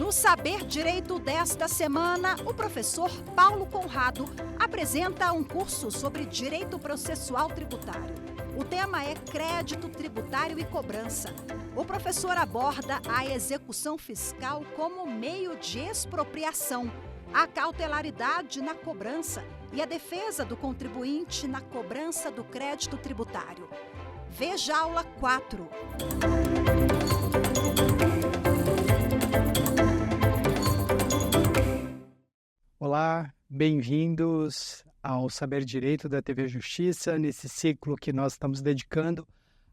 No Saber Direito desta semana, o professor Paulo Conrado apresenta um curso sobre direito processual tributário. O tema é crédito tributário e cobrança. O professor aborda a execução fiscal como meio de expropriação, a cautelaridade na cobrança e a defesa do contribuinte na cobrança do crédito tributário. Veja a aula 4. Olá, bem-vindos ao Saber Direito da TV Justiça, nesse ciclo que nós estamos dedicando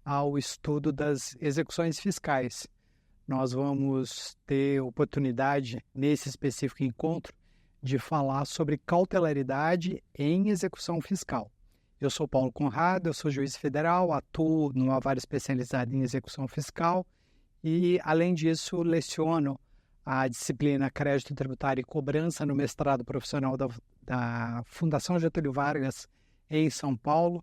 ao estudo das execuções fiscais. Nós vamos ter oportunidade, nesse específico encontro, de falar sobre cautelaridade em execução fiscal. Eu sou Paulo Conrado, eu sou juiz federal, atuo numa vara especializada em execução fiscal e, além disso, leciono a disciplina Crédito Tributário e Cobrança no mestrado profissional da Fundação Getúlio Vargas em São Paulo,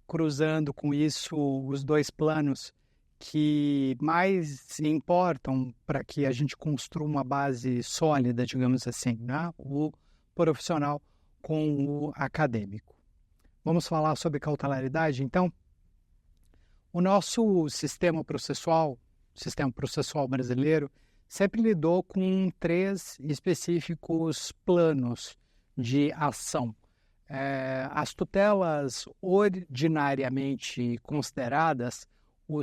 cruzando com isso os dois planos que mais importam para que a gente construa uma base sólida, digamos assim, né? O profissional com o acadêmico. Vamos falar sobre cautelaridade, então? O nosso sistema processual brasileiro, sempre lidou com 3 específicos planos de ação. As tutelas ordinariamente consideradas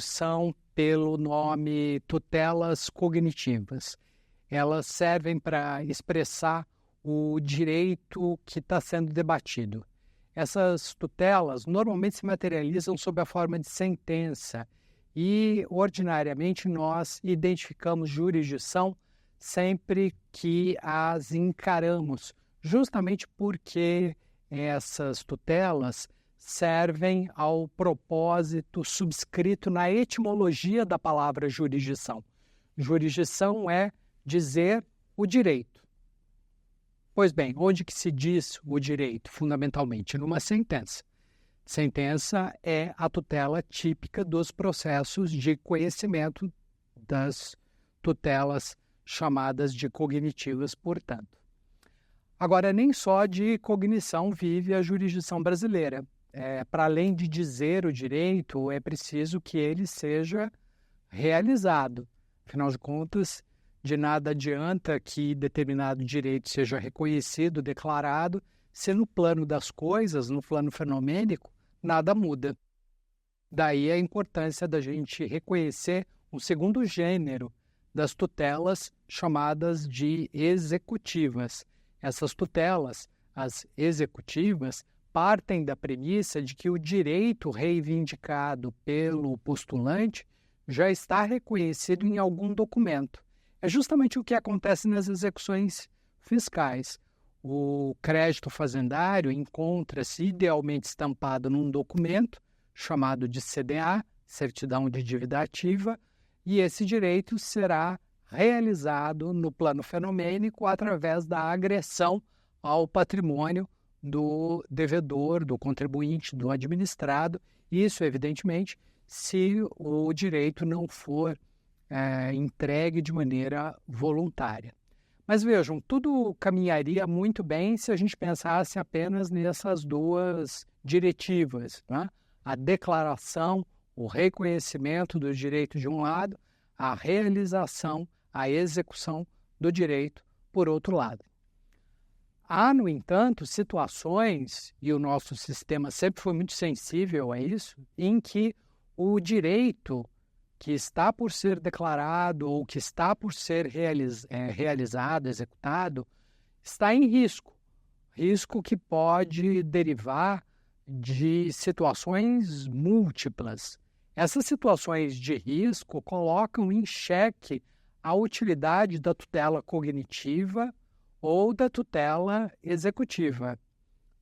são pelo nome tutelas cognitivas. Elas servem para expressar o direito que está sendo debatido. Essas tutelas normalmente se materializam sob a forma de sentença e, ordinariamente, nós identificamos jurisdição sempre que as encaramos, justamente porque essas tutelas servem ao propósito subscrito na etimologia da palavra jurisdição. Jurisdição é dizer o direito. Pois bem, onde que se diz o direito? Fundamentalmente, numa sentença. Sentença é a tutela típica dos processos de conhecimento das tutelas chamadas de cognitivas, portanto. Agora, nem só de cognição vive a jurisdição brasileira. Para além de dizer o direito, é preciso que ele seja realizado. Afinal de contas, de nada adianta que determinado direito seja reconhecido, declarado, se no plano das coisas, no plano fenomênico, nada muda. Daí a importância da gente reconhecer um segundo gênero das tutelas chamadas de executivas. Essas tutelas, as executivas, partem da premissa de que o direito reivindicado pelo postulante já está reconhecido em algum documento. É justamente o que acontece nas execuções fiscais. O crédito fazendário encontra-se idealmente estampado num documento chamado de CDA, Certidão de Dívida Ativa, e esse direito será realizado no plano fenomênico através da agressão ao patrimônio do devedor, do contribuinte, do administrado. Isso, evidentemente, se o direito não for entregue de maneira voluntária. Mas vejam, tudo caminharia muito bem se a gente pensasse apenas nessas 2 diretivas, né? A declaração, o reconhecimento do direito de um lado, a realização, a execução do direito por outro lado. Há, no entanto, situações, e o nosso sistema sempre foi muito sensível a isso, em que o direito que está por ser declarado ou que está por ser realizado, executado, está em risco. Risco que pode derivar de situações múltiplas. Essas situações de risco colocam em xeque a utilidade da tutela cognitiva ou da tutela executiva.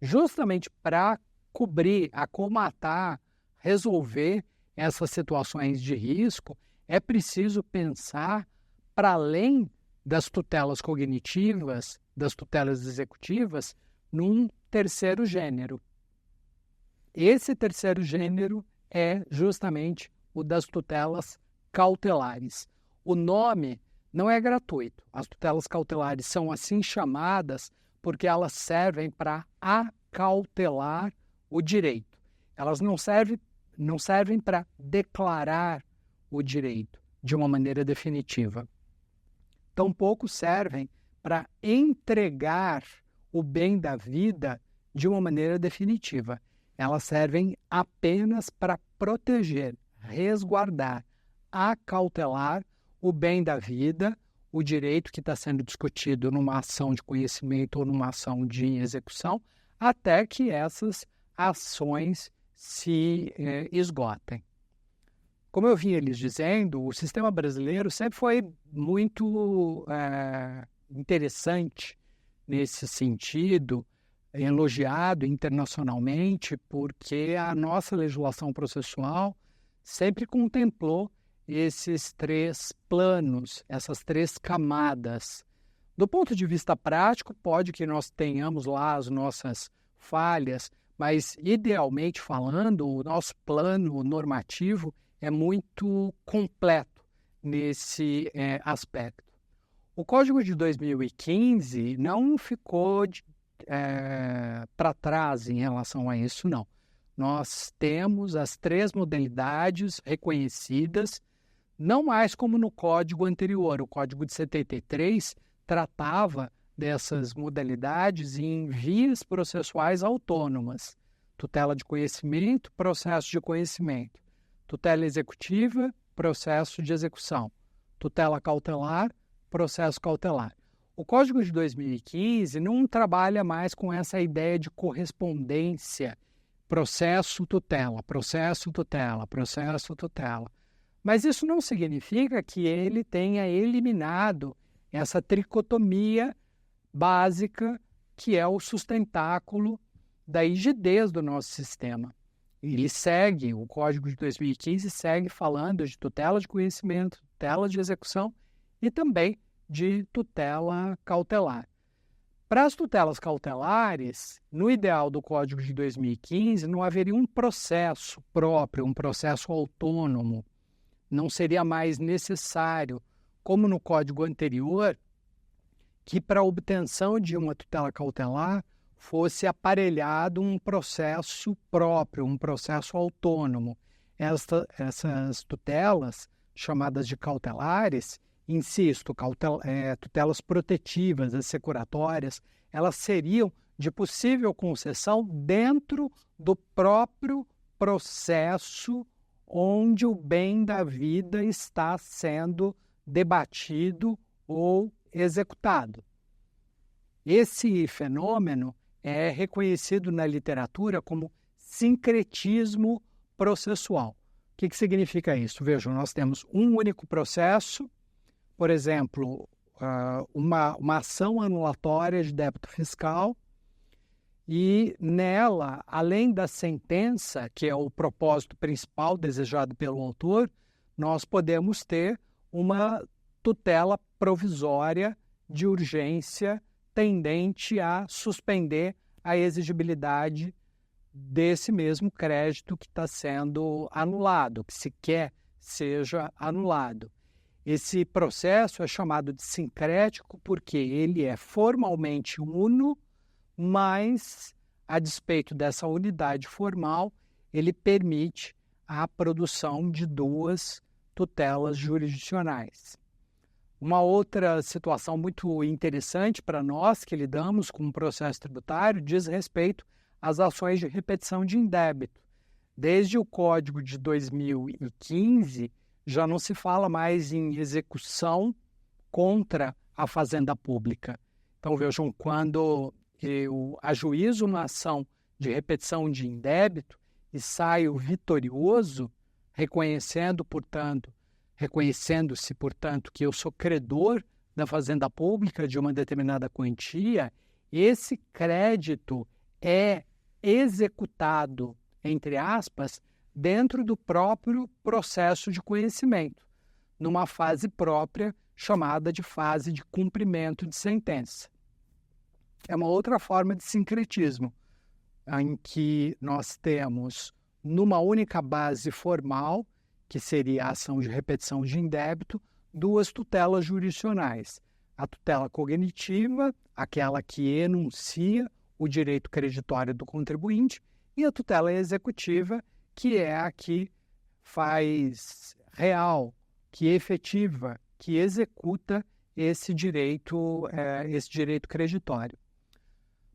Justamente para cobrir, acomatar, resolver essas situações de risco, é preciso pensar para além das tutelas cognitivas, das tutelas executivas, num terceiro gênero. Esse terceiro gênero é justamente o das tutelas cautelares. O nome não é gratuito. As tutelas cautelares são assim chamadas porque elas servem para acautelar o direito. Elas não servem para declarar o direito de uma maneira definitiva. Tampouco servem para entregar o bem da vida de uma maneira definitiva. Elas servem apenas para proteger, resguardar, acautelar o bem da vida, o direito que está sendo discutido numa ação de conhecimento ou numa ação de execução, até que essas ações se esgotem. Como eu vinha lhes dizendo, o sistema brasileiro sempre foi muito interessante nesse sentido, elogiado internacionalmente, porque a nossa legislação processual sempre contemplou esses 3 planos, essas 3 camadas. Do ponto de vista prático, pode que nós tenhamos lá as nossas falhas, mas, idealmente falando, o nosso plano normativo é muito completo nesse aspecto. O Código de 2015 não ficou para trás em relação a isso, não. Nós temos as 3 modalidades reconhecidas, não mais como no Código anterior. O Código de 73 tratava dessas modalidades em vias processuais autônomas. Tutela de conhecimento, processo de conhecimento. Tutela executiva, processo de execução. Tutela cautelar, processo cautelar. O Código de 2015 não trabalha mais com essa ideia de correspondência, processo, tutela, processo, tutela, processo, tutela. Mas isso não significa que ele tenha eliminado essa tricotomia básica que é o sustentáculo da rigidez do nosso sistema. Ele segue, o Código de 2015 segue falando de tutela de conhecimento, tutela de execução e também de tutela cautelar. Para as tutelas cautelares, no ideal do Código de 2015, não haveria um processo próprio, um processo autônomo. Não seria mais necessário, como no Código anterior, que para a obtenção de uma tutela cautelar fosse aparelhado um processo próprio, um processo autônomo. Essas tutelas, chamadas de cautelares, insisto, tutelas protetivas, assecuratórias, elas seriam de possível concessão dentro do próprio processo onde o bem da vida está sendo debatido ou executado. Esse fenômeno é reconhecido na literatura como sincretismo processual. O que significa isso? Vejam, nós temos um único processo, por exemplo, uma ação anulatória de débito fiscal, e nela, além da sentença, que é o propósito principal desejado pelo autor, nós podemos ter uma tutela provisória de urgência tendente a suspender a exigibilidade desse mesmo crédito que está sendo anulado, que se quer seja anulado. Esse processo é chamado de sincrético porque ele é formalmente uno, mas, a despeito dessa unidade formal, ele permite a produção de 2 tutelas jurisdicionais. Uma outra situação muito interessante para nós que lidamos com o processo tributário diz respeito às ações de repetição de indébito. Desde o Código de 2015, já não se fala mais em execução contra a fazenda pública. Então, vejam, quando eu ajuizo uma ação de repetição de indébito e saio vitorioso, reconhecendo-se, portanto, que eu sou credor da fazenda pública de uma determinada quantia, esse crédito é executado, entre aspas, dentro do próprio processo de conhecimento, numa fase própria chamada de fase de cumprimento de sentença. É uma outra forma de sincretismo, em que nós temos, numa única base formal, que seria a ação de repetição de indébito, duas tutelas jurisdicionais. A tutela cognitiva, aquela que enuncia o direito creditório do contribuinte, e a tutela executiva, que é a que faz real, que efetiva, que executa esse direito creditório.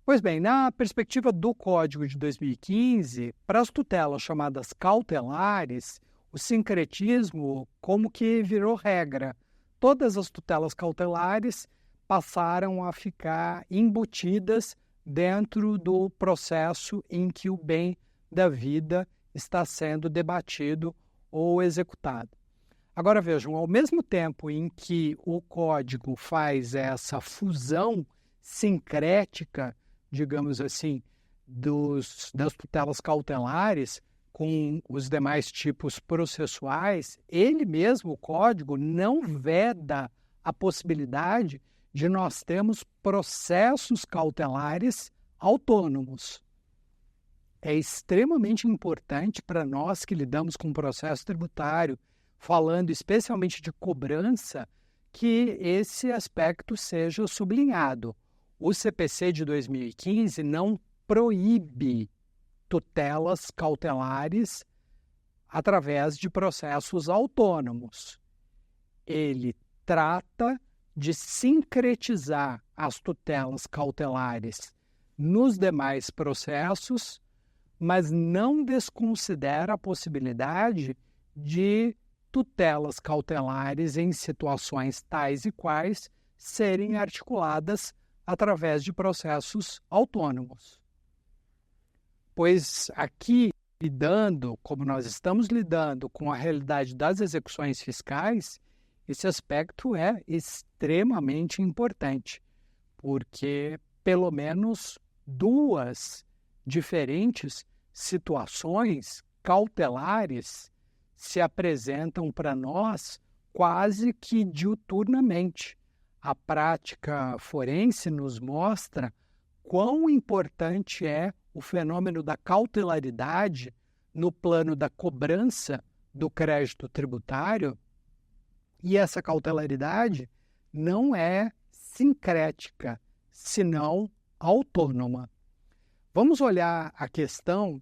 Pois bem, na perspectiva do Código de 2015, para as tutelas chamadas cautelares, o sincretismo como que virou regra. Todas as tutelas cautelares passaram a ficar embutidas dentro do processo em que o bem da vida está sendo debatido ou executado. Agora vejam, ao mesmo tempo em que o Código faz essa fusão sincrética, digamos assim, das tutelas cautelares com os demais tipos processuais, ele mesmo, o Código, não veda a possibilidade de nós termos processos cautelares autônomos. É extremamente importante para nós que lidamos com processo tributário, falando especialmente de cobrança, que esse aspecto seja sublinhado. O CPC de 2015 não proíbe tutelas cautelares através de processos autônomos. Ele trata de sincretizar as tutelas cautelares nos demais processos, mas não desconsidera a possibilidade de tutelas cautelares em situações tais e quais serem articuladas através de processos autônomos. Pois aqui, como nós estamos lidando com a realidade das execuções fiscais, esse aspecto é extremamente importante, porque pelo menos duas diferentes situações cautelares se apresentam para nós quase que diuturnamente. A prática forense nos mostra quão importante é o fenômeno da cautelaridade no plano da cobrança do crédito tributário, e essa cautelaridade não é sincrética, senão autônoma. Vamos olhar a questão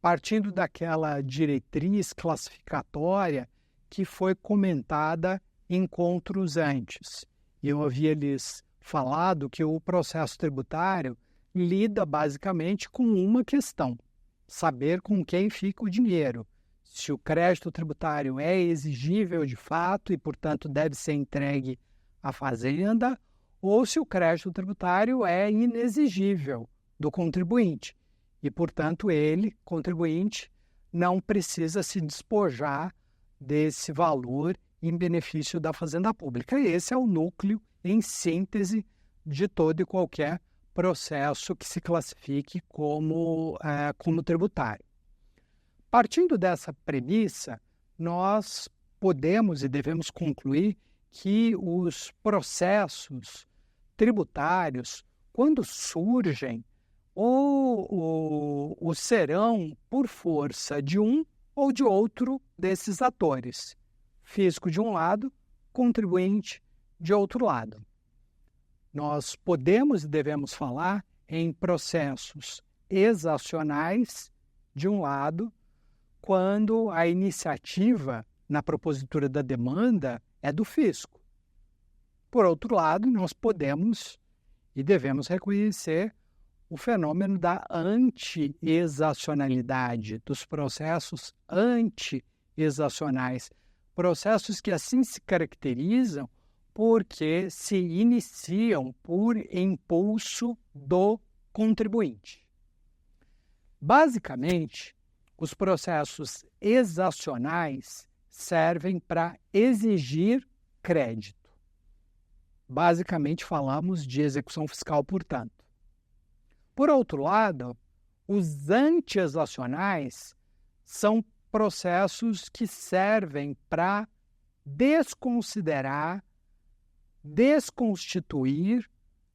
partindo daquela diretriz classificatória que foi comentada em encontros antes. Eu havia lhes falado que o processo tributário lida basicamente com uma questão: saber com quem fica o dinheiro. Se o crédito tributário é exigível de fato e, portanto, deve ser entregue à Fazenda, ou se o crédito tributário é inexigível do contribuinte e, portanto, ele, contribuinte, não precisa se despojar desse valor em benefício da Fazenda Pública. Esse é o núcleo, em síntese, de todo e qualquer processo que se classifique como tributário. Partindo dessa premissa, nós podemos e devemos concluir que os processos tributários, quando surgem, ou serão por força de um ou de outro desses atores, fisco de um lado, contribuinte de outro lado. Nós podemos e devemos falar em processos exacionais de um lado, quando a iniciativa na propositura da demanda é do fisco. Por outro lado, nós podemos e devemos reconhecer o fenômeno da anti-exacionalidade, dos processos anti-exacionais, processos que assim se caracterizam porque se iniciam por impulso do contribuinte. Basicamente, os processos exacionais servem para exigir crédito. Basicamente, falamos de execução fiscal, portanto. Por outro lado, os anti-exacionais são processos que servem para desconsiderar, desconstituir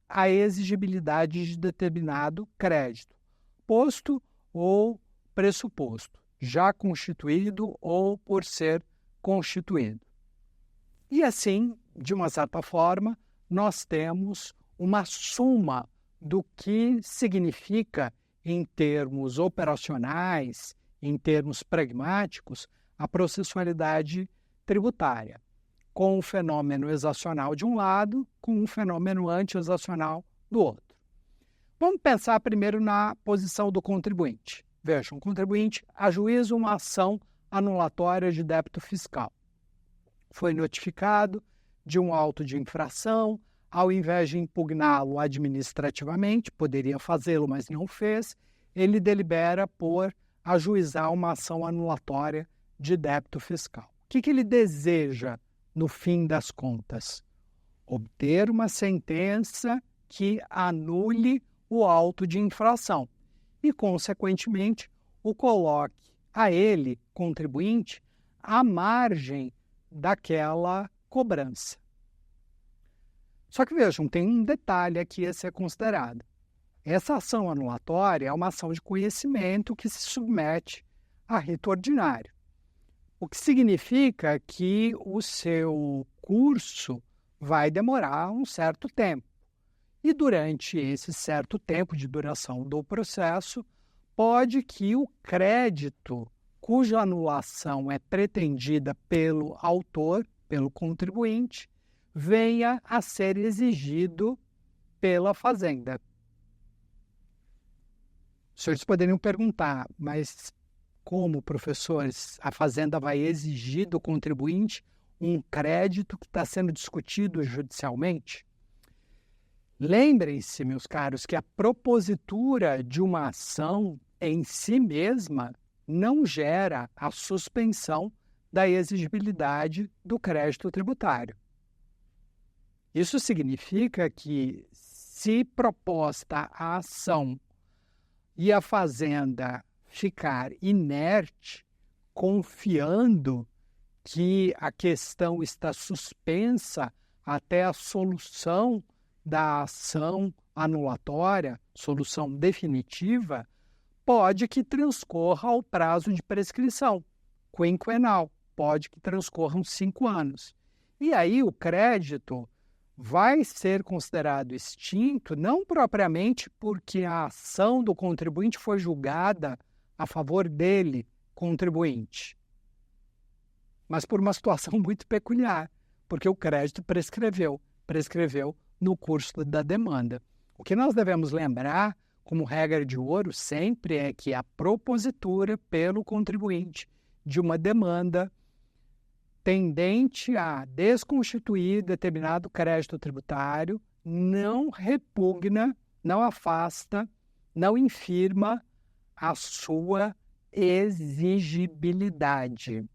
a exigibilidade de determinado crédito, posto ou pressuposto, já constituído ou por ser constituído. E assim, de uma certa forma, nós temos uma suma do que significa, em termos operacionais, em termos pragmáticos, a processualidade tributária, com o fenômeno exacional de um lado, com o fenômeno anti-exacional do outro. Vamos pensar primeiro na posição do contribuinte. Veja, um contribuinte ajuiza uma ação anulatória de débito fiscal. Foi notificado de um auto de infração, ao invés de impugná-lo administrativamente, poderia fazê-lo, mas não fez, ele delibera por ajuizar uma ação anulatória de débito fiscal. O que ele deseja, no fim das contas? Obter uma sentença que anule o auto de infração e, consequentemente, o coloque a ele, contribuinte, à margem daquela cobrança. Só que vejam, tem um detalhe aqui a ser considerado. Essa ação anulatória é uma ação de conhecimento que se submete a rito ordinário, o que significa que o seu curso vai demorar um certo tempo. E durante esse certo tempo de duração do processo, pode que o crédito cuja anulação é pretendida pelo autor, pelo contribuinte, venha a ser exigido pela Fazenda. Os senhores poderiam perguntar, mas como, professores, a Fazenda vai exigir do contribuinte um crédito que está sendo discutido judicialmente? Lembrem-se, meus caros, que a propositura de uma ação em si mesma não gera a suspensão da exigibilidade do crédito tributário. Isso significa que, se proposta a ação e a Fazenda ficar inerte, confiando que a questão está suspensa até a solução da ação anulatória, solução definitiva, pode que transcorra o prazo de prescrição quinquenal, pode que transcorram 5 anos. E aí o crédito vai ser considerado extinto não propriamente porque a ação do contribuinte foi julgada a favor dele, contribuinte, mas por uma situação muito peculiar, porque o crédito prescreveu no curso da demanda. O que nós devemos lembrar, como regra de ouro, sempre é que a propositura pelo contribuinte de uma demanda tendente a desconstituir determinado crédito tributário não repugna, não afasta, não infirma a sua exigibilidade,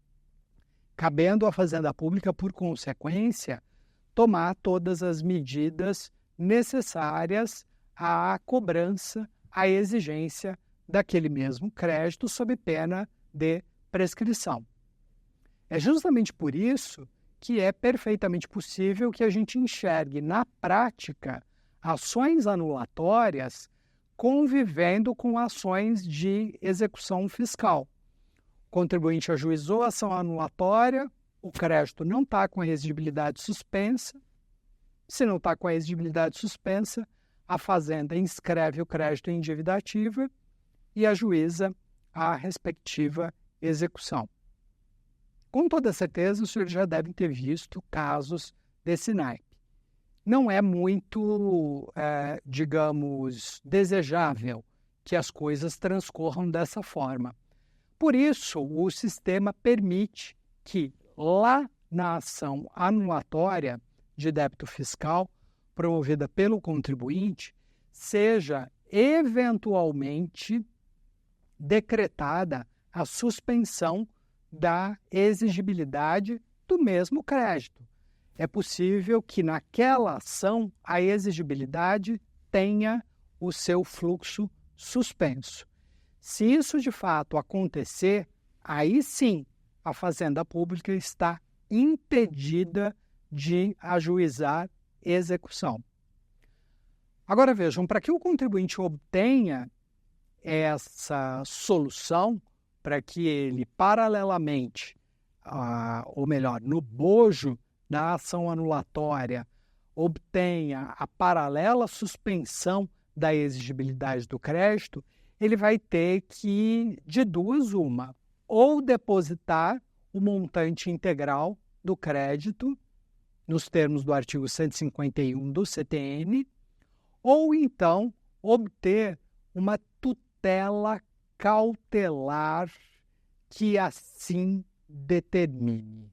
cabendo à Fazenda Pública, por consequência, tomar todas as medidas necessárias à cobrança, à exigência daquele mesmo crédito sob pena de prescrição. É justamente por isso que é perfeitamente possível que a gente enxergue na prática ações anulatórias convivendo com ações de execução fiscal. O contribuinte ajuizou a ação anulatória, o crédito não está com a exigibilidade suspensa. Se não está com a exigibilidade suspensa, a Fazenda inscreve o crédito em dívida ativa e ajuiza a respectiva execução. Com toda certeza, os senhores já devem ter visto casos desse naipe. Não é muito, digamos, desejável que as coisas transcorram dessa forma. Por isso, o sistema permite que, lá na ação anulatória de débito fiscal, promovida pelo contribuinte, seja eventualmente decretada a suspensão da exigibilidade do mesmo crédito. É possível que naquela ação a exigibilidade tenha o seu fluxo suspenso. Se isso de fato acontecer, aí sim a Fazenda Pública está impedida de ajuizar execução. Agora vejam, para que o contribuinte obtenha essa solução, para que ele, paralelamente, ou melhor, no bojo da ação anulatória obtenha a paralela suspensão da exigibilidade do crédito, ele vai ter que, de duas, uma, ou depositar o montante integral do crédito, nos termos do artigo 151 do CTN, ou então obter uma tutela cautelar que assim determine.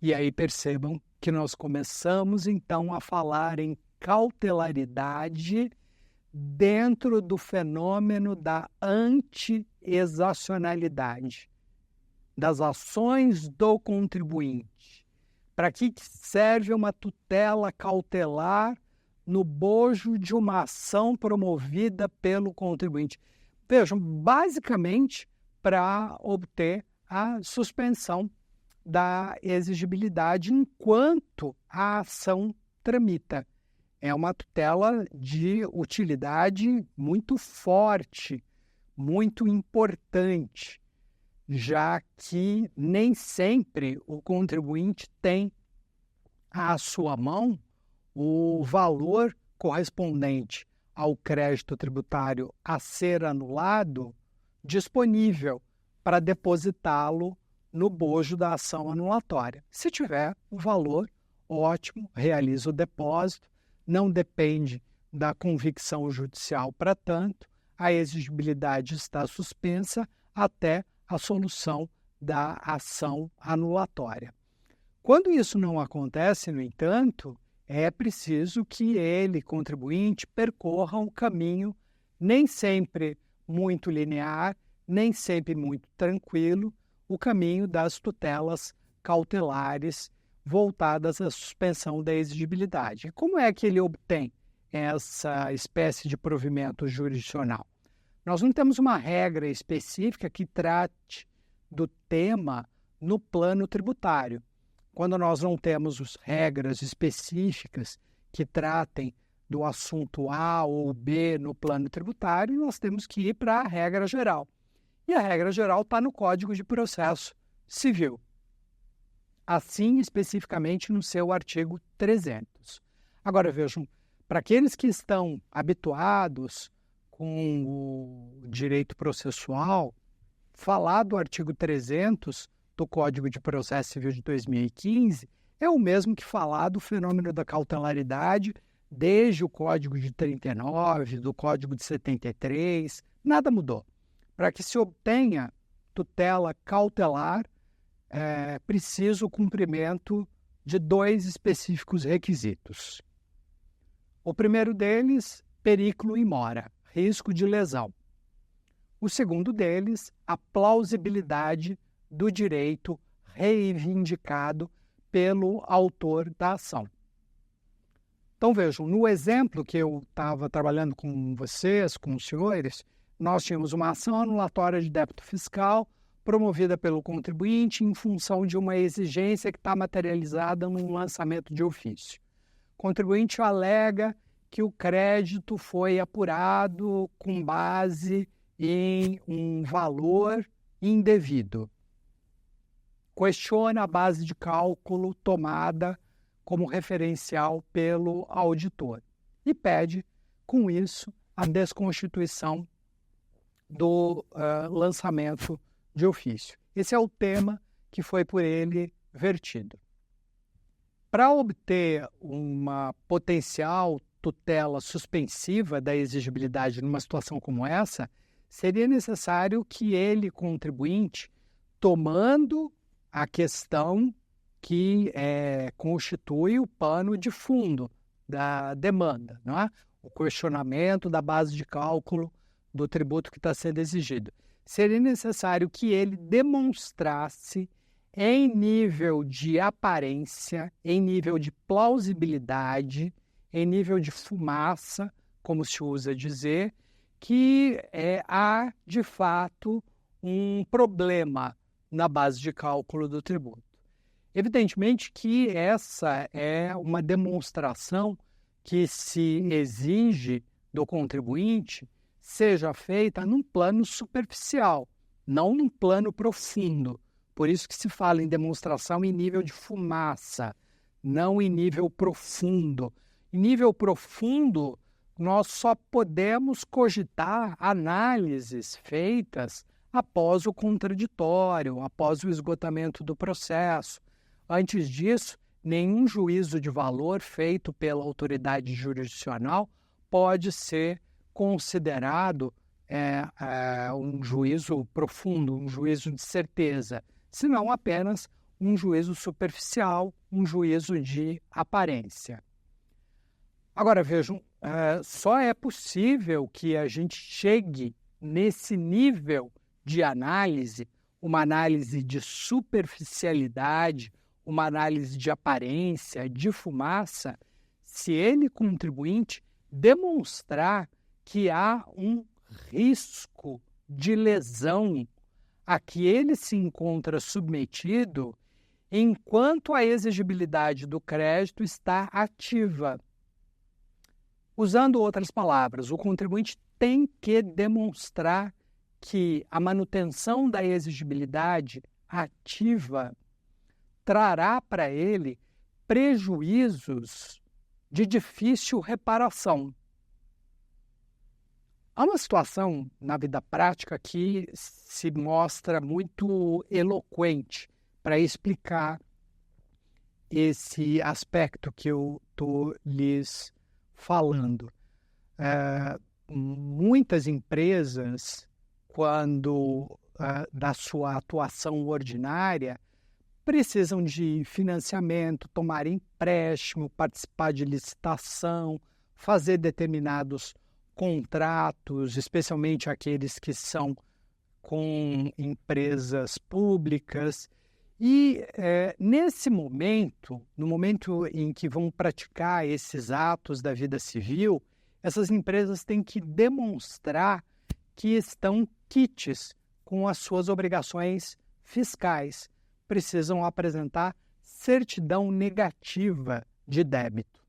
E aí percebam que nós começamos então a falar em cautelaridade dentro do fenômeno da anti-exacionalidade, das ações do contribuinte. Para que serve uma tutela cautelar no bojo de uma ação promovida pelo contribuinte? Vejam, basicamente para obter a suspensão da exigibilidade enquanto a ação tramita. É uma tutela de utilidade muito forte, muito importante, já que nem sempre o contribuinte tem à sua mão o valor correspondente ao crédito tributário a ser anulado disponível para depositá-lo no bojo da ação anulatória. Se tiver o valor, ótimo, realiza o depósito, não depende da convicção judicial para tanto, a exigibilidade está suspensa até a solução da ação anulatória. Quando isso não acontece, no entanto, é preciso que ele, contribuinte, percorra um caminho nem sempre muito linear, nem sempre muito tranquilo, o caminho das tutelas cautelares voltadas à suspensão da exigibilidade. E como é que ele obtém essa espécie de provimento jurisdicional? Nós não temos uma regra específica que trate do tema no plano tributário. Quando nós não temos regras específicas que tratem do assunto A ou B no plano tributário, nós temos que ir para a regra geral. E a regra geral está no Código de Processo Civil. Assim, especificamente no seu artigo 300. Agora, vejam, para aqueles que estão habituados com o direito processual, falar do artigo 300 do Código de Processo Civil de 2015 é o mesmo que falar do fenômeno da cautelaridade desde o Código de 39, do Código de 73, nada mudou. Para que se obtenha tutela cautelar, é preciso o cumprimento de dois específicos requisitos. O primeiro deles, periculo in mora, risco de lesão. O segundo deles, a plausibilidade do direito reivindicado pelo autor da ação. Então vejam, no exemplo que eu estava trabalhando com vocês, com os senhores, nós tínhamos uma ação anulatória de débito fiscal promovida pelo contribuinte em função de uma exigência que está materializada num lançamento de ofício. O contribuinte alega que o crédito foi apurado com base em um valor indevido. Questiona a base de cálculo tomada como referencial pelo auditor e pede, com isso, a desconstituição do lançamento de ofício. Esse é o tema que foi por ele vertido. Para obter uma potencial tutela suspensiva da exigibilidade numa situação como essa, seria necessário que ele, contribuinte, tomando a questão que constitui o pano de fundo da demanda, não é? O questionamento da base de cálculo do tributo que está sendo exigido. Seria necessário que ele demonstrasse em nível de aparência, em nível de plausibilidade, em nível de fumaça, como se usa dizer, que há, de fato, um problema na base de cálculo do tributo. Evidentemente que essa é uma demonstração que se exige do contribuinte seja feita num plano superficial, não num plano profundo, Por isso que se fala em demonstração em nível de fumaça, não em nível profundo. Em nível profundo, nós só podemos cogitar análises feitas após o contraditório, após o esgotamento do processo. Antes disso, nenhum juízo de valor feito pela autoridade jurisdicional pode ser considerado um juízo profundo, um juízo de certeza, senão apenas um juízo superficial, um juízo de aparência. Agora, vejam, só é possível que a gente chegue nesse nível de análise, uma análise de superficialidade, uma análise de aparência, de fumaça, se ele, contribuinte, demonstrar que há um risco de lesão a que ele se encontra submetido enquanto a exigibilidade do crédito está ativa. Usando outras palavras, o contribuinte tem que demonstrar que a manutenção da exigibilidade ativa trará para ele prejuízos de difícil reparação. Há uma situação na vida prática que se mostra muito eloquente para explicar esse aspecto que eu estou lhes falando. Muitas empresas, quando da sua atuação ordinária, precisam de financiamento, tomar empréstimo, participar de licitação, fazer determinados contratos, especialmente aqueles que são com empresas públicas. E nesse momento, no momento em que vão praticar esses atos da vida civil, essas empresas têm que demonstrar que estão quites com as suas obrigações fiscais. Precisam apresentar certidão negativa de débito.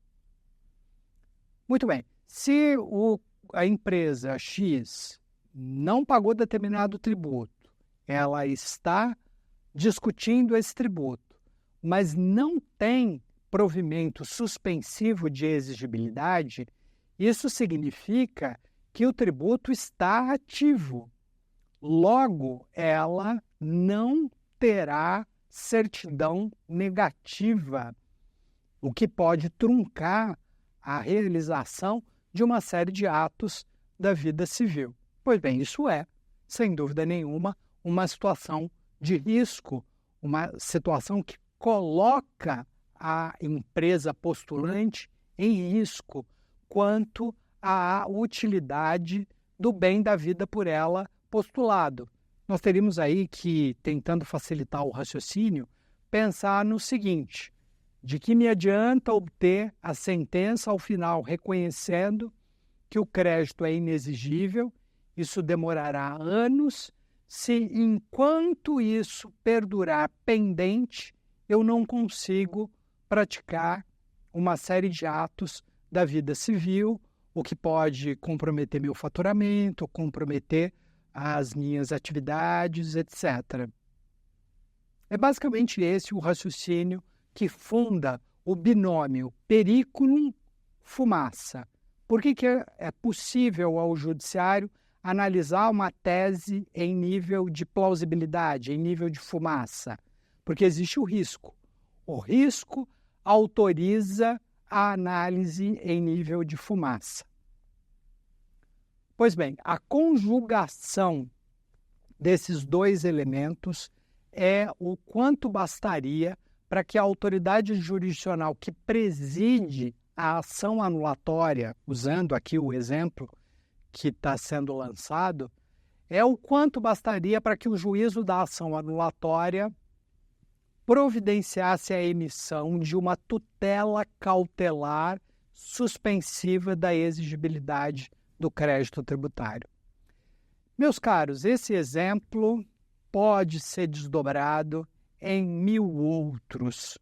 Muito bem, se a empresa X não pagou determinado tributo, ela está discutindo esse tributo, mas não tem provimento suspensivo de exigibilidade, isso significa que o tributo está ativo. Logo, ela não terá certidão negativa, o que pode truncar a realização de uma série de atos da vida civil. Pois bem, isso é, sem dúvida nenhuma, uma situação de risco, uma situação que coloca a empresa postulante em risco quanto à utilidade do bem da vida por ela postulado. Nós teríamos aí que, tentando facilitar o raciocínio, pensar no seguinte: de que me adianta obter a sentença ao final reconhecendo que o crédito é inexigível, isso demorará anos, se enquanto isso perdurar pendente, eu não consigo praticar uma série de atos da vida civil, o que pode comprometer meu faturamento, comprometer as minhas atividades, etc. É basicamente esse o raciocínio que funda o binômio periculum-fumaça. Por que é possível ao judiciário analisar uma tese em nível de plausibilidade, em nível de fumaça? Porque existe o risco. O risco autoriza a análise em nível de fumaça. Pois bem, a conjugação desses dois elementos é o quanto bastaria para que a autoridade jurisdicional que preside a ação anulatória, usando aqui o exemplo que está sendo lançado, é o quanto bastaria para que o juízo da ação anulatória providenciasse a emissão de uma tutela cautelar suspensiva da exigibilidade do crédito tributário. Meus caros, esse exemplo pode ser desdobrado em 1000 outros.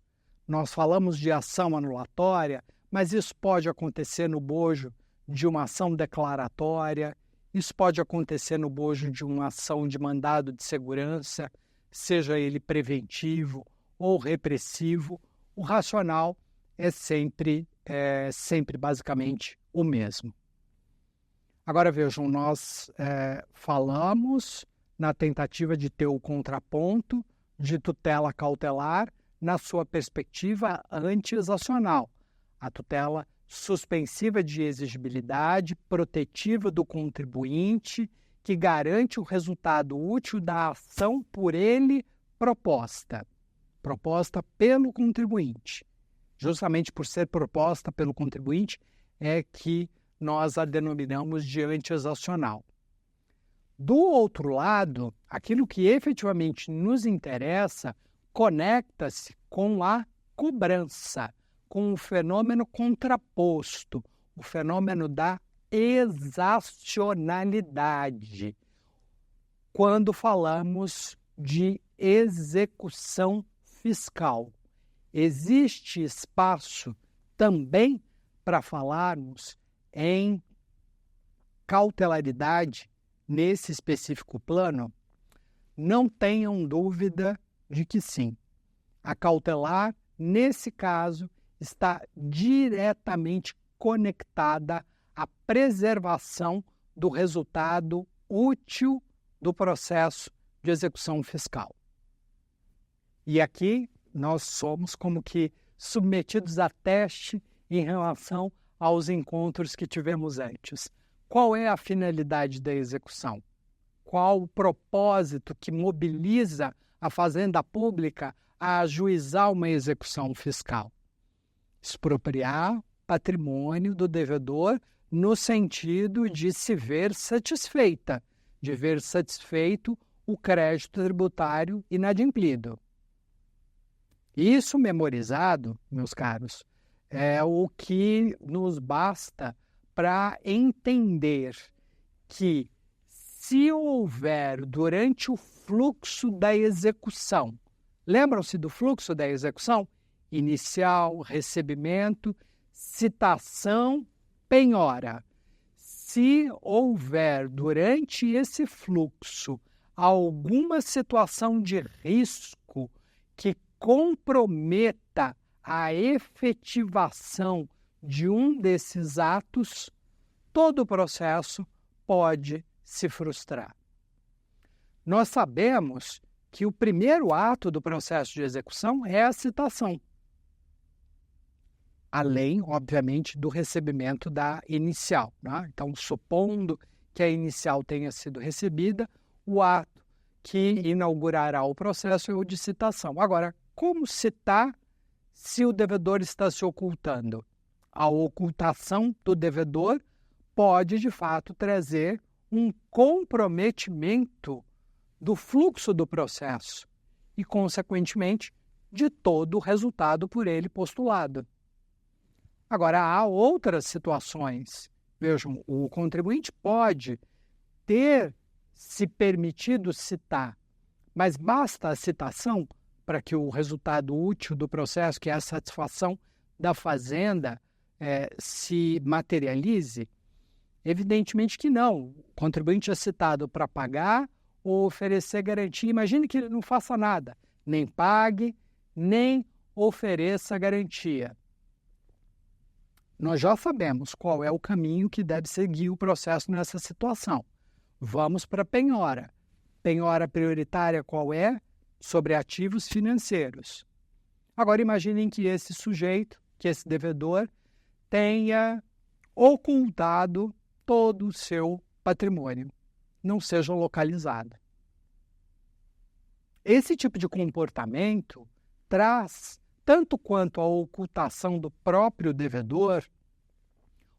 Nós falamos de ação anulatória, mas isso pode acontecer no bojo de uma ação declaratória, isso pode acontecer no bojo de uma ação de mandado de segurança, seja ele preventivo ou repressivo, o racional é sempre basicamente o mesmo. Agora vejam, nós falamos na tentativa de ter o contraponto de tutela cautelar na sua perspectiva anti-exacional, a tutela suspensiva de exigibilidade, protetiva do contribuinte, que garante o resultado útil da ação por ele proposta pelo contribuinte. Justamente por ser proposta pelo contribuinte é que nós a denominamos de anti-exacional. Do outro lado, aquilo que efetivamente nos interessa conecta-se com a cobrança, com o fenômeno contraposto, o fenômeno da exacionalidade, quando falamos de execução fiscal. Existe espaço também para falarmos em cautelaridade nesse específico plano? Não tenham dúvida de que sim. A cautelar, nesse caso, está diretamente conectada à preservação do resultado útil do processo de execução fiscal. E aqui nós somos como que submetidos a teste em relação aos encontros que tivemos antes. Qual é a finalidade da execução? Qual o propósito que mobiliza a Fazenda Pública a ajuizar uma execução fiscal? Expropriar patrimônio do devedor no sentido de se ver satisfeita, de ver satisfeito o crédito tributário inadimplido. Isso memorizado, meus caros, é o que nos basta para entender que se houver durante o fluxo da execução, lembram-se do fluxo da execução? Inicial, recebimento, citação, penhora. Se houver durante esse fluxo alguma situação de risco que comprometa a efetivação de um desses atos, todo o processo pode se frustrar. Nós sabemos que o primeiro ato do processo de execução é a citação, além, obviamente, do recebimento da inicial, né? Então, supondo que a inicial tenha sido recebida, o ato que inaugurará o processo é o de citação. Agora, como citar se o devedor está se ocultando? A ocultação do devedor pode, de fato, trazer um comprometimento do fluxo do processo e, consequentemente, de todo o resultado por ele postulado. Agora, há outras situações. Vejam, o contribuinte pode ter se permitido citar, mas basta a citação para que o resultado útil do processo, que é a satisfação da fazenda, se materialize? Evidentemente que não. O contribuinte é citado para pagar ou oferecer garantia. Imagine que ele não faça nada, nem pague, nem ofereça garantia. Nós já sabemos qual é o caminho que deve seguir o processo nessa situação. Vamos para a penhora. Penhora prioritária qual é? Sobre ativos financeiros. Agora imaginem que esse sujeito, que esse devedor, tenha ocultado todo o seu patrimônio, não seja localizado. Esse tipo de comportamento traz, tanto quanto a ocultação do próprio devedor,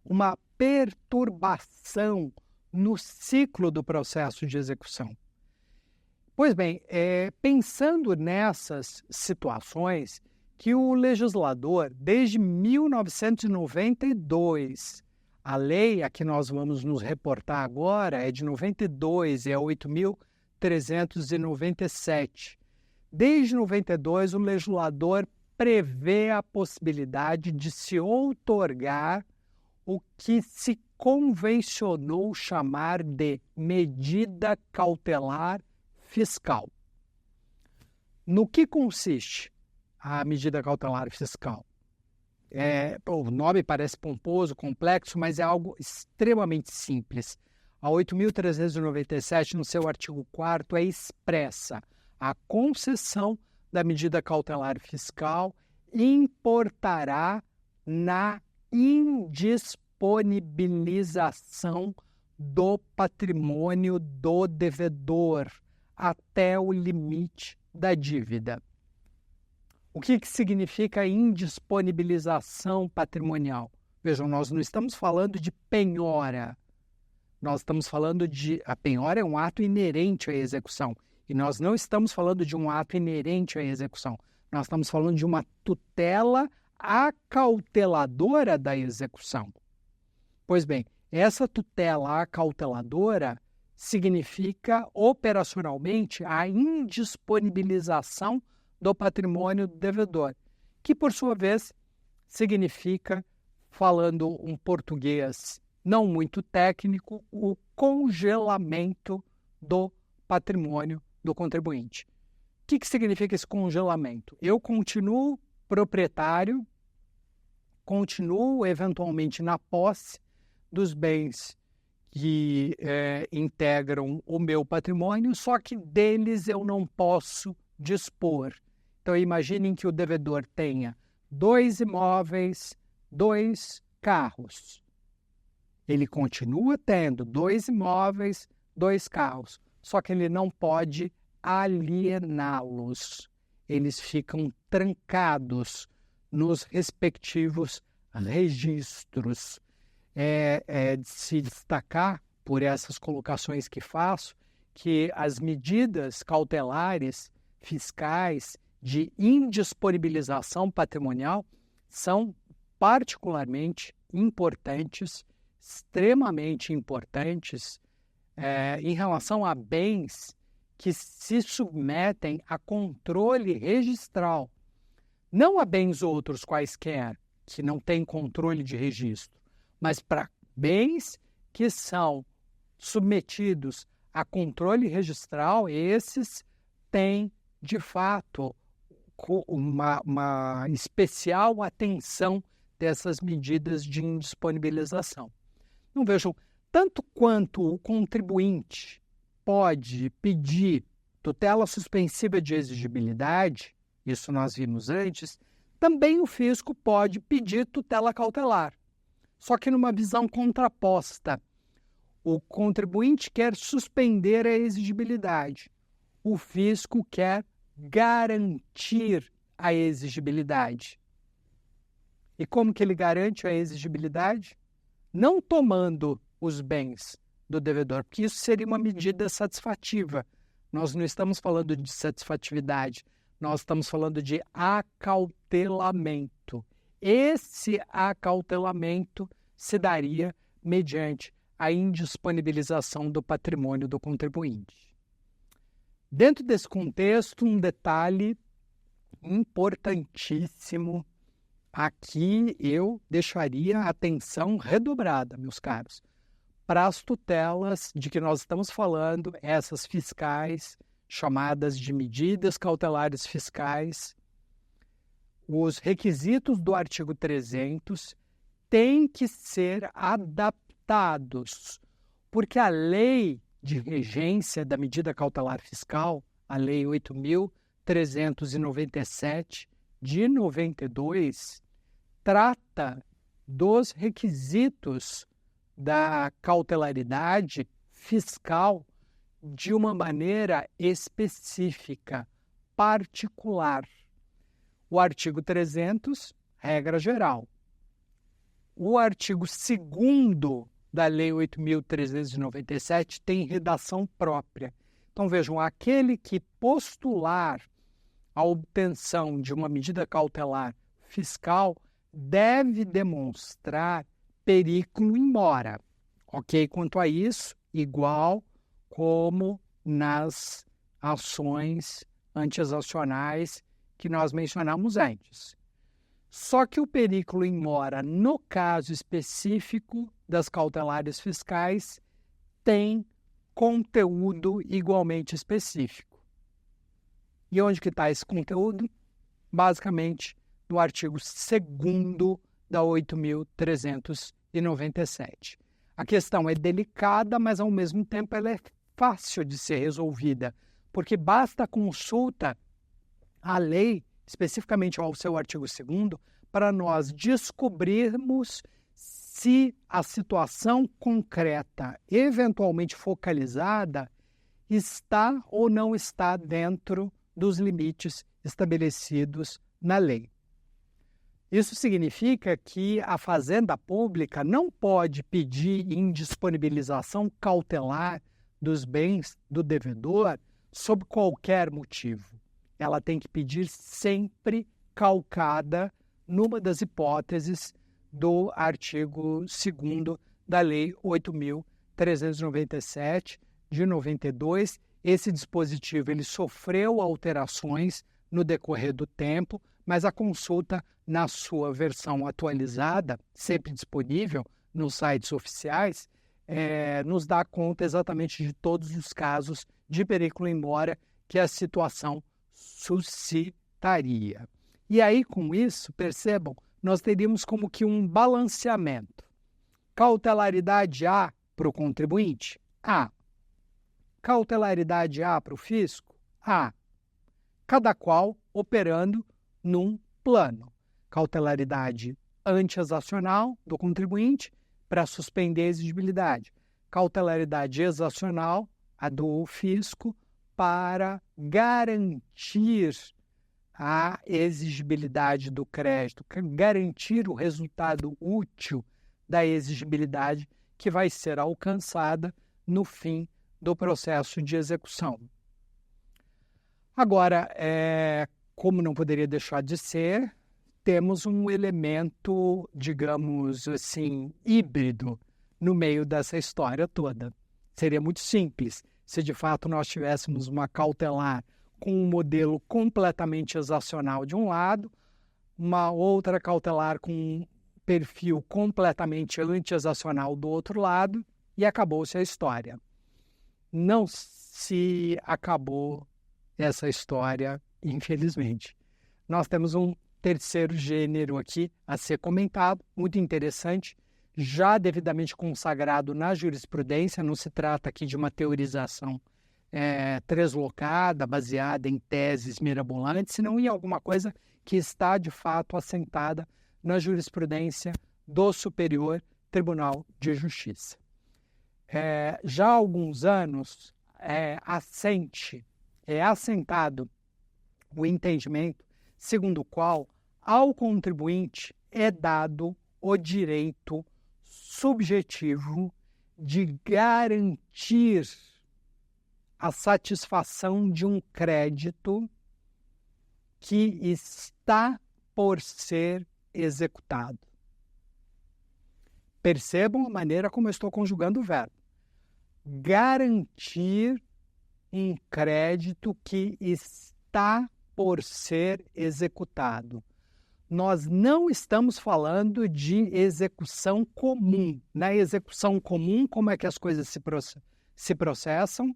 uma perturbação no ciclo do processo de execução. Pois bem, pensando nessas situações que o legislador, desde 1992, a lei a que nós vamos nos reportar agora é de 92, é 8.397. Desde 92, o legislador prevê a possibilidade de se outorgar o que se convencionou chamar de medida cautelar fiscal. No que consiste a medida cautelar fiscal? O nome parece pomposo, complexo, mas é algo extremamente simples. A 8.397, no seu artigo 4º, é expressa a concessão da medida cautelar fiscal importará na indisponibilização do patrimônio do devedor até o limite da dívida. O que significa indisponibilização patrimonial? Vejam, nós não estamos falando de penhora. Nós estamos falando de... A penhora é um ato inerente à execução. E nós não estamos falando de um ato inerente à execução. Nós estamos falando de uma tutela acauteladora da execução. Pois bem, essa tutela acauteladora significa operacionalmente a indisponibilização do patrimônio do devedor, que, por sua vez, significa, falando um português não muito técnico, o congelamento do patrimônio do contribuinte. O que significa esse congelamento? Eu continuo proprietário, continuo eventualmente na posse dos bens que integram o meu patrimônio, só que deles eu não posso dispor. Então, imaginem que o devedor tenha 2 imóveis, 2 carros. Ele continua tendo 2 imóveis, 2 carros, só que ele não pode aliená-los. Eles ficam trancados nos respectivos registros. É de se destacar, por essas colocações que faço, que as medidas cautelares fiscais de indisponibilização patrimonial são particularmente importantes, extremamente importantes, em relação a bens que se submetem a controle registral. Não a bens outros quaisquer, que não têm controle de registro, mas para bens que são submetidos a controle registral, esses têm, de fato, uma especial atenção dessas medidas de indisponibilização. Então, vejam, tanto quanto o contribuinte pode pedir tutela suspensiva de exigibilidade, isso nós vimos antes, também o fisco pode pedir tutela cautelar. Só que numa visão contraposta. O contribuinte quer suspender a exigibilidade. O fisco quer garantir a exigibilidade. E como que ele garante a exigibilidade? Não tomando os bens do devedor, porque isso seria uma medida satisfativa. Nós não estamos falando de satisfatividade, nós estamos falando de acautelamento. Esse acautelamento se daria mediante a indisponibilização do patrimônio do contribuinte. Dentro desse contexto, um detalhe importantíssimo, aqui eu deixaria a atenção redobrada, meus caros, para as tutelas de que nós estamos falando, essas fiscais, chamadas de medidas cautelares fiscais. Os requisitos do artigo 300 têm que ser adaptados, porque a lei de regência da medida cautelar fiscal, a Lei 8.397 de 92, trata dos requisitos da cautelaridade fiscal de uma maneira específica, particular. O artigo 300, regra geral. O artigo 2º da Lei 8.397 tem redação própria. Então, vejam, aquele que postular a obtenção de uma medida cautelar fiscal deve demonstrar periculo in mora. Ok? Quanto a isso, igual como nas ações antiexiacionais que nós mencionamos antes. Só que o periculo in mora, no caso específico das cautelares fiscais, tem conteúdo igualmente específico. E onde que está esse conteúdo? Basicamente, no artigo 2º da 8.397. A questão é delicada, mas ao mesmo tempo ela é fácil de ser resolvida, porque basta consulta à lei, especificamente ao seu artigo 2º, para nós descobrirmos se a situação concreta, eventualmente focalizada, está ou não está dentro dos limites estabelecidos na lei. Isso significa que a Fazenda Pública não pode pedir indisponibilização cautelar dos bens do devedor sob qualquer motivo. Ela tem que pedir sempre calcada numa das hipóteses do artigo 2º da Lei 8.397 de 92. Esse dispositivo ele sofreu alterações no decorrer do tempo, mas a consulta na sua versão atualizada, sempre disponível nos sites oficiais, nos dá conta exatamente de todos os casos de periculo in mora que a situação suscitaria. E aí, com isso, percebam, nós teríamos como que um balanceamento. Cautelaridade A para o contribuinte? A. Cautelaridade A para o fisco? A. Cada qual operando num plano. Cautelaridade anti-exacional do contribuinte para suspender a exigibilidade. Cautelaridade exacional, a do fisco, para garantir a exigibilidade do crédito, garantir o resultado útil da exigibilidade que vai ser alcançada no fim do processo de execução. Agora, como não poderia deixar de ser, temos um elemento, digamos assim, híbrido no meio dessa história toda. Seria muito simples se de fato nós tivéssemos uma cautelar com um modelo completamente exacional de um lado, uma outra cautelar com um perfil completamente anti-exacional do outro lado, e acabou-se a história. Não se acabou essa história, infelizmente. Nós temos um terceiro gênero aqui a ser comentado, muito interessante, já devidamente consagrado na jurisprudência. Não se trata aqui de uma teorização translocada, baseada em teses mirabolantes, senão em alguma coisa que está de fato assentada na jurisprudência do Superior Tribunal de Justiça. Já há alguns anos é assentado o entendimento segundo o qual ao contribuinte é dado o direito subjetivo de garantir a satisfação de um crédito que está por ser executado. Percebam a maneira como eu estou conjugando o verbo. Garantir um crédito que está por ser executado. Nós não estamos falando de execução comum. Na execução comum, como é que as coisas se processam?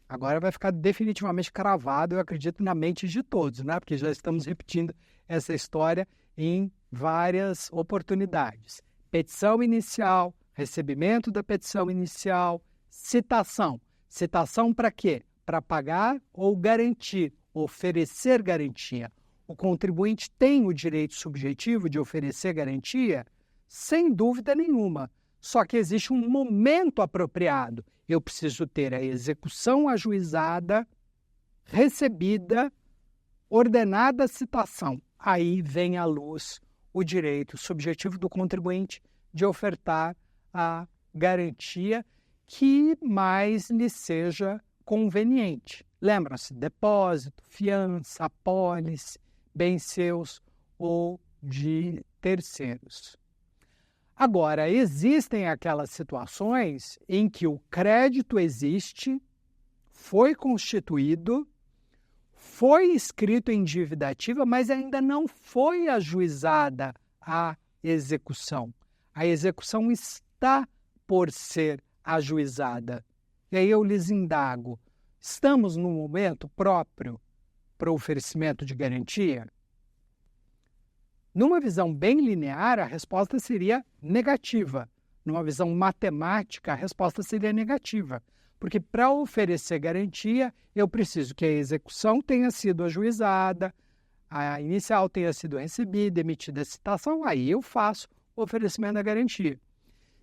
Agora vai ficar definitivamente cravado, eu acredito, na mente de todos, né? Porque já estamos repetindo essa história em várias oportunidades. Petição inicial, recebimento da petição inicial, citação. Citação para quê? Para pagar ou garantir, oferecer garantia. O contribuinte tem o direito subjetivo de oferecer garantia? Sem dúvida nenhuma. Só que existe um momento apropriado. Eu preciso ter a execução ajuizada, recebida, ordenada a citação. Aí vem à luz o direito subjetivo do contribuinte de ofertar a garantia que mais lhe seja conveniente. Lembram-se, depósito, fiança, apólice, bens seus ou de terceiros. Agora, existem aquelas situações em que o crédito existe, foi constituído, foi inscrito em dívida ativa, mas ainda não foi ajuizada a execução. A execução está por ser ajuizada. E aí eu lhes indago, estamos no momento próprio para o oferecimento de garantia? Numa visão bem linear, a resposta seria negativa. Numa visão matemática, a resposta seria negativa. Porque para oferecer garantia, eu preciso que a execução tenha sido ajuizada, a inicial tenha sido recebida, emitida a citação, aí eu faço o oferecimento da garantia.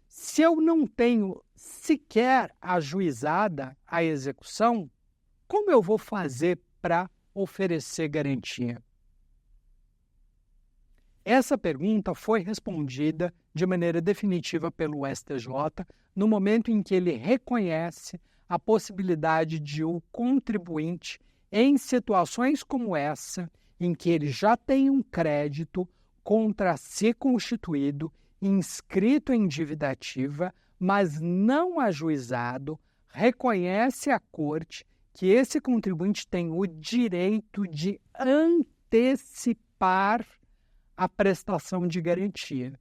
Se eu não tenho sequer ajuizada a execução, como eu vou fazer para oferecer garantia? Essa pergunta foi respondida de maneira definitiva pelo STJ no momento em que ele reconhece a possibilidade de o contribuinte, em situações como essa, em que ele já tem um crédito contra si constituído, inscrito em dívida ativa, mas não ajuizado, reconhece a Corte que esse contribuinte tem o direito de antecipar a prestação de garantia.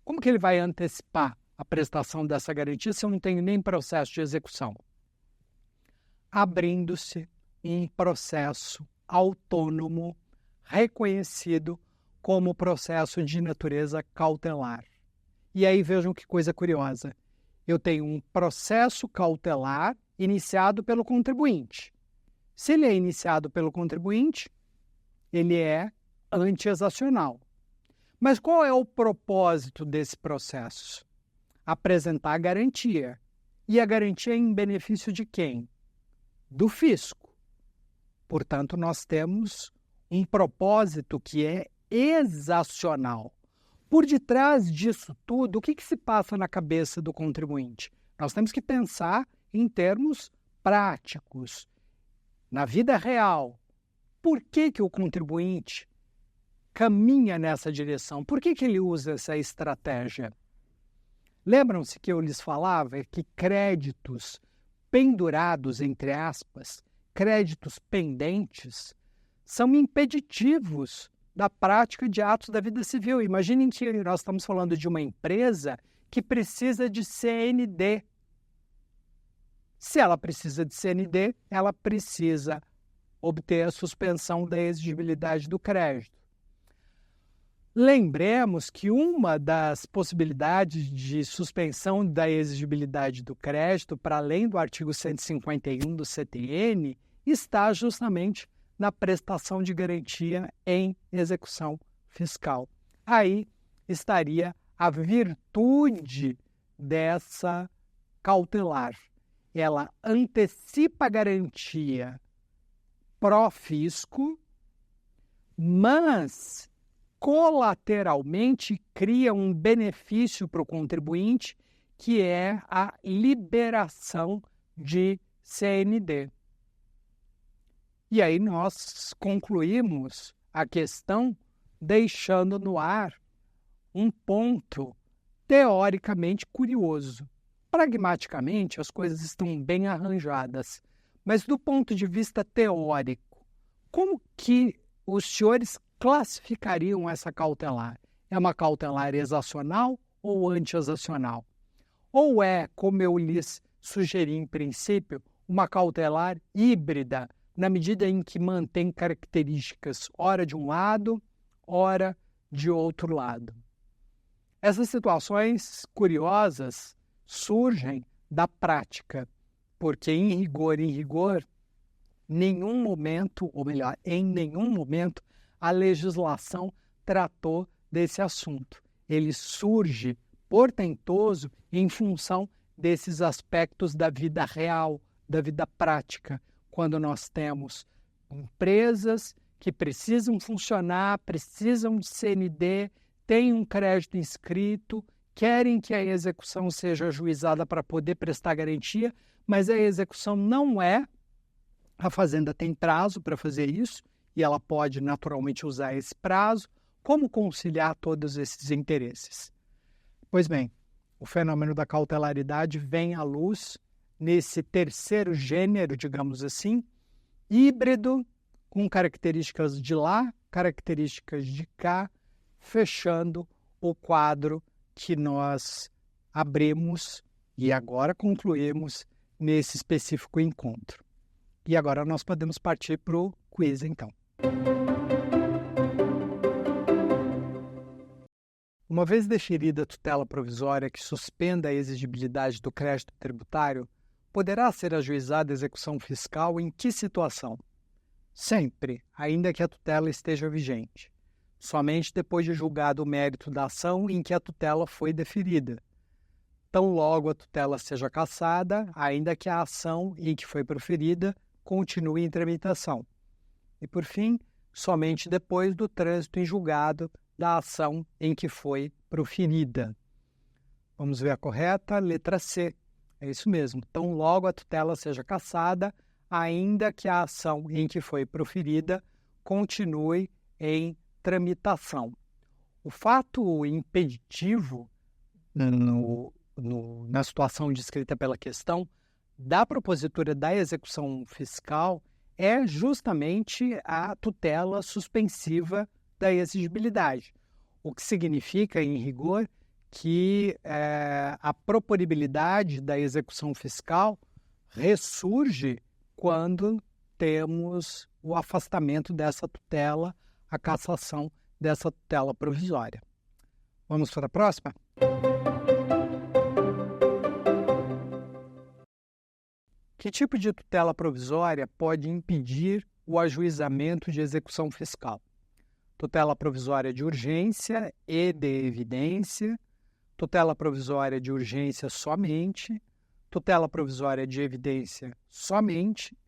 Como que ele vai antecipar a prestação dessa garantia se eu não tenho nem processo de execução? Abrindo-se um processo autônomo reconhecido como processo de natureza cautelar. E aí vejam que coisa curiosa. Eu tenho um processo cautelar iniciado pelo contribuinte. Se ele é iniciado pelo contribuinte, ele é anti-exacional. Mas qual é o propósito desse processo? Apresentar a garantia. E a garantia é em benefício de quem? Do fisco. Portanto, nós temos um propósito que é exacional. Por detrás disso tudo, o que se passa na cabeça do contribuinte? Nós temos que pensar em termos práticos, na vida real. Por que o contribuinte caminha nessa direção? Por que ele usa essa estratégia? Lembram-se que eu lhes falava que créditos pendurados, entre aspas, créditos pendentes, são impeditivos da prática de atos da vida civil. Imaginem que nós estamos falando de uma empresa que precisa de CND. Se ela precisa de CND, ela precisa obter a suspensão da exigibilidade do crédito. Lembremos que uma das possibilidades de suspensão da exigibilidade do crédito, para além do artigo 151 do CTN, está justamente na prestação de garantia em execução fiscal. Aí estaria a virtude dessa cautelar. Ela antecipa a garantia pró-fisco, mas colateralmente cria um benefício para o contribuinte, que é a liberação de CND. E aí nós concluímos a questão deixando no ar um ponto teoricamente curioso. Pragmaticamente, as coisas estão bem arranjadas, mas do ponto de vista teórico, como que os senhores classificariam essa cautelar? É uma cautelar exacional ou anti-exacional? Ou é, como eu lhes sugeri em princípio, uma cautelar híbrida, na medida em que mantém características ora de um lado, ora de outro lado? Essas situações curiosas surgem da prática, porque em rigor, nenhum momento, ou melhor, em nenhum momento, a legislação tratou desse assunto. Ele surge portentoso em função desses aspectos da vida real, da vida prática, quando nós temos empresas que precisam funcionar, precisam de CND, têm um crédito inscrito, querem que a execução seja ajuizada para poder prestar garantia, mas a execução não é, a Fazenda tem prazo para fazer isso, e ela pode naturalmente usar esse prazo. Como conciliar todos esses interesses? Pois bem, o fenômeno da cautelaridade vem à luz nesse terceiro gênero, digamos assim, híbrido, com características de lá, características de cá, fechando o quadro que nós abrimos e agora concluímos nesse específico encontro. E agora nós podemos partir para o quiz, então. Uma vez deferida a tutela provisória que suspenda a exigibilidade do crédito tributário, poderá ser ajuizada a execução fiscal em que situação? Sempre, ainda que a tutela esteja vigente. Somente depois de julgado o mérito da ação em que a tutela foi deferida. Tão logo a tutela seja cassada, ainda que a ação em que foi proferida continue em tramitação. E, por fim, somente depois do trânsito em julgado da ação em que foi proferida. Vamos ver a correta? Letra C. É isso mesmo. Tão logo a tutela seja cassada, ainda que a ação em que foi proferida continue em tramitação. O fato impeditivo na situação descrita pela questão da propositura da execução fiscal é justamente a tutela suspensiva da exigibilidade, o que significa, em rigor, que a proponibilidade da execução fiscal ressurge quando temos o afastamento dessa tutela, a cassação dessa tutela provisória. Vamos para a próxima? Que tipo de tutela provisória pode impedir o ajuizamento de execução fiscal? Tutela provisória de urgência e de evidência, tutela provisória de urgência somente, tutela provisória de evidência somente,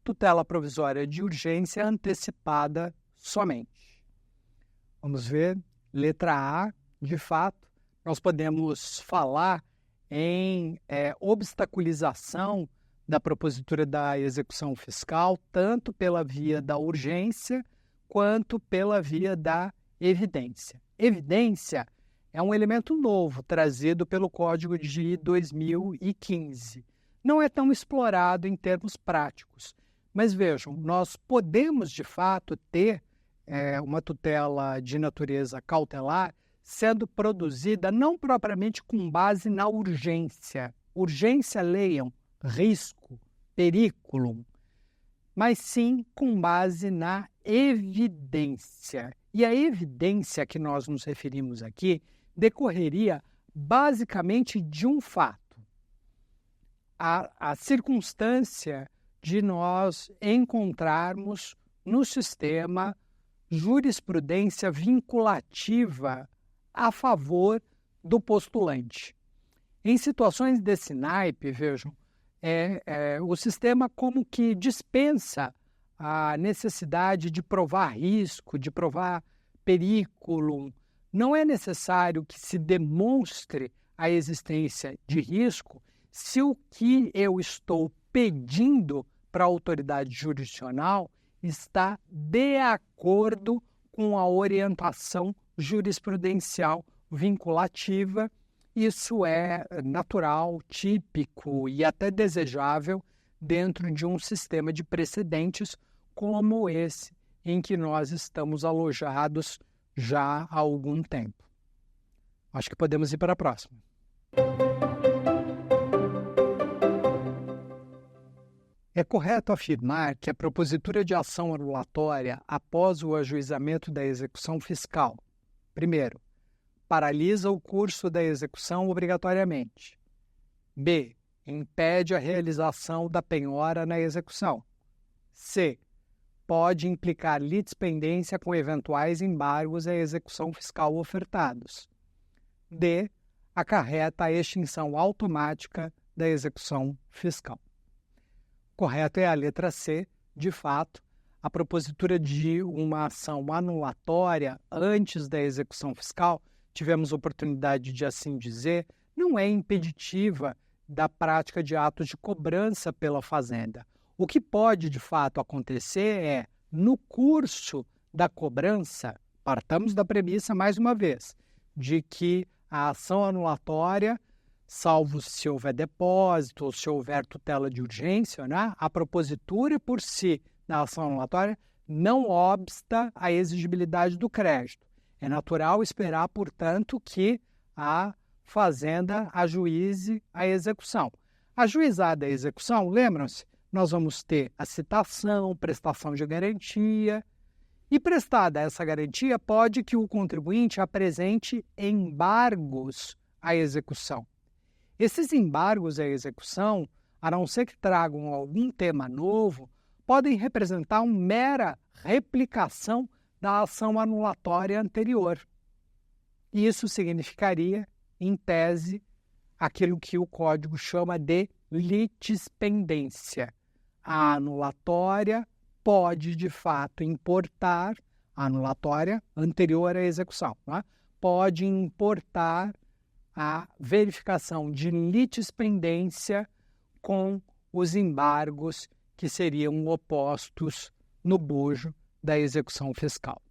tutela provisória de urgência antecipada somente. Vamos ver, letra A, de fato, nós podemos falar em obstaculização da propositura da execução fiscal, tanto pela via da urgência quanto pela via da evidência. Evidência é um elemento novo trazido pelo Código de 2015. Não é tão explorado em termos práticos, mas vejam, nós podemos de fato ter uma tutela de natureza cautelar sendo produzida não propriamente com base na urgência. Urgência, leiam, risco, periculum, mas sim com base na evidência. E a evidência que nós nos referimos aqui decorreria basicamente de um fato. A circunstância de nós encontrarmos no sistema jurisprudência vinculativa a favor do postulante. Em situações desse naipe, vejam, o sistema como que dispensa a necessidade de provar risco, de provar periculum. Não é necessário que se demonstre a existência de risco se o que eu estou pedindo para a autoridade jurisdicional está de acordo com a orientação jurisprudencial vinculativa. Isso é natural, típico e até desejável dentro de um sistema de precedentes como esse em que nós estamos alojados já há algum tempo. Acho que podemos ir para a próxima. É correto afirmar que a propositura de ação anulatória após o ajuizamento da execução fiscal, primeiro, paralisa o curso da execução obrigatoriamente. B. Impede a realização da penhora na execução. C. Pode implicar litispendência com eventuais embargos à execução fiscal ofertados. D. Acarreta a extinção automática da execução fiscal. Correto é a letra C. De fato, a propositura de uma ação anulatória antes da execução fiscal, tivemos oportunidade de assim dizer, não é impeditiva da prática de atos de cobrança pela Fazenda. O que pode, de fato, acontecer é, no curso da cobrança, partamos da premissa, mais uma vez, de que a ação anulatória, salvo se houver depósito ou se houver tutela de urgência, né, a propositura por si da ação anulatória não obsta à exigibilidade do crédito. É natural esperar, portanto, que a Fazenda ajuize a execução. Ajuizada a execução, lembram-se, nós vamos ter a citação, prestação de garantia, e prestada essa garantia, pode que o contribuinte apresente embargos à execução. Esses embargos à execução, a não ser que tragam algum tema novo, podem representar uma mera replicação da ação anulatória anterior. E isso significaria, em tese, aquilo que o Código chama de litispendência. A anulatória pode, de fato, importar, a anulatória anterior à execução, né? Pode importar a verificação de litispendência com os embargos que seriam opostos no bojo da execução fiscal.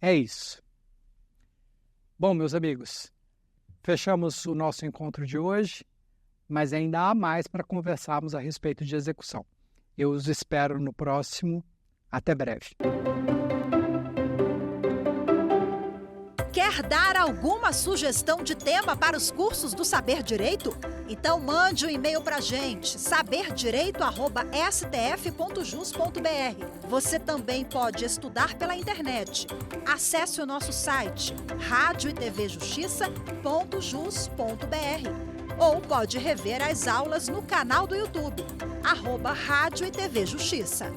É isso. Bom, meus amigos, fechamos o nosso encontro de hoje, mas ainda há mais para conversarmos a respeito de execução. Eu os espero no próximo. Até breve. Quer dar alguma sugestão de tema para os cursos do Saber Direito? Então mande um e-mail para a gente, saberdireito@stf.jus.br. Você também pode estudar pela internet. Acesse o nosso site radioetvjustiça.jus.br ou pode rever as aulas no canal do YouTube, @Rádio e TV Justiça.